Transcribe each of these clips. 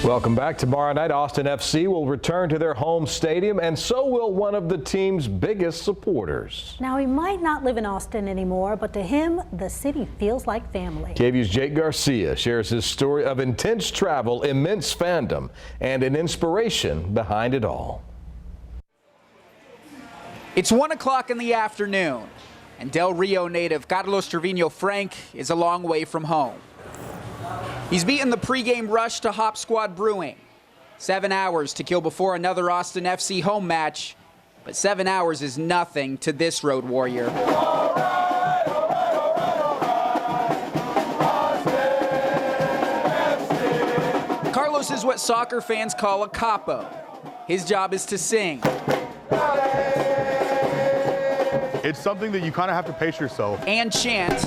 Welcome back. Tomorrow night, Austin FC will return to their home stadium, and so will one of the team's biggest supporters. Now, he might not live in Austin anymore, but to him, the city feels like family. KVU's Jake Garcia shares his story of intense travel, immense fandom, and an inspiration behind it all. It's 1 o'clock in the afternoon, and Del Rio native Carlos Trevino-Frank is a long way from home. He's beaten the pregame rush to Hop Squad Brewing. 7 hours to kill before another Austin FC home match, but 7 hours is nothing to this road warrior. Carlos is what soccer fans call a capo. His job is to sing. It's something that you kind of have to pace yourself. And chant.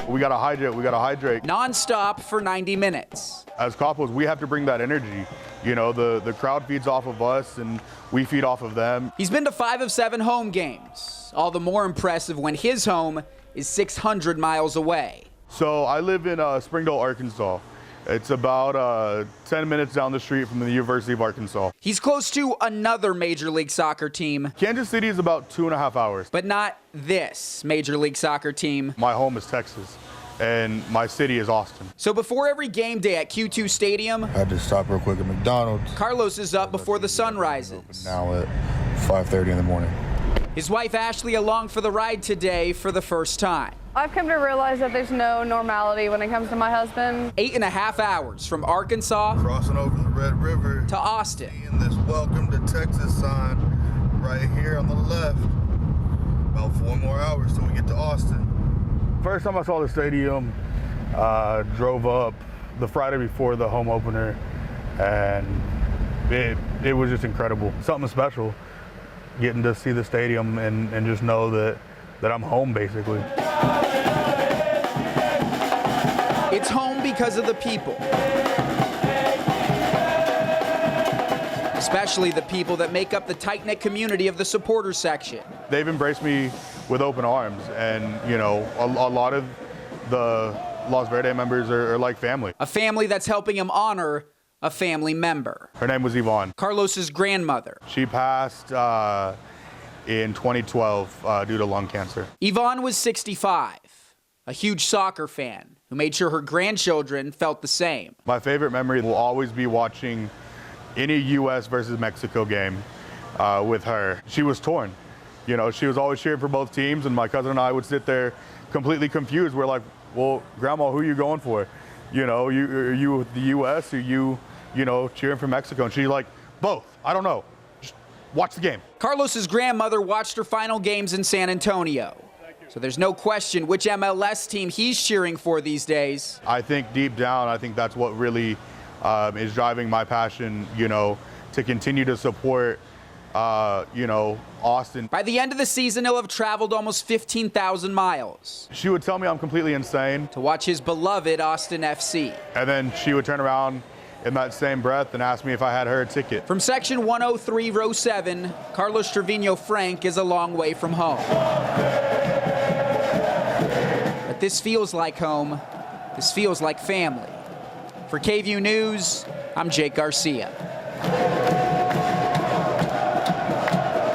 We gotta hydrate, we gotta hydrate. Non-stop for 90 minutes. As capos, we have to bring that energy. You know, the crowd feeds off of us and we feed off of them. He's been to 5 of 7 home games. All the more impressive when his home is 600 miles away. So I live in Springdale, Arkansas. It's about 10 minutes down the street from the University of Arkansas. He's close to another Major League Soccer team. Kansas City is about 2.5 hours. But not this Major League Soccer team. My home is Texas, and my city is Austin. So before every game day at Q2 Stadium, I had to stop real quick at McDonald's. Carlos is up before the sun rises. Now at 5:30 in the morning. His wife Ashley along for the ride today for the first time. I've come to realize that there's no normality when it comes to my husband. 8.5 hours from Arkansas Crossing over the Red River to Austin. and this welcome to Texas sign right here on the left. About 4 more hours till we get to Austin. First time I saw the stadium, drove up the Friday before the home opener, and it was just incredible. Something special, getting to see the stadium and just know that I'm home, basically. It's home because of the people. Especially the people that make up the tight-knit community of the supporter section. They've embraced me with open arms, and you know, a lot of the Los Verde members are like family. A family that's helping him honor a family member. Her name was Yvonne. Carlos's grandmother. She passed in 2012 due to lung cancer. Yvonne was 65, a huge soccer fan who made sure her grandchildren felt the same. My favorite memory will always be watching any U.S. versus Mexico game with her. She was torn. You know, she was always cheering for both teams, and my cousin and I would sit there completely confused. We're like, well, Grandma, who are you going for? You know, are you with the U.S.? Are you know, cheering for Mexico? And she's like, both. I don't know. Just watch the game. Carlos's grandmother watched her final games in San Antonio. So there's no question which MLS team he's cheering for these days. I think deep down, I think that's what really is driving my passion, you know, to continue to support, you know, Austin. By the end of the season, he'll have traveled almost 15,000 miles. She would tell me I'm completely insane. To watch his beloved Austin FC. And then she would turn around in that same breath and ask me if I had her ticket. From section 103, row 7, Carlos Trevino-Frank is a long way from home. But this feels like home. This feels like family. For KVUE News, I'm Jake Garcia.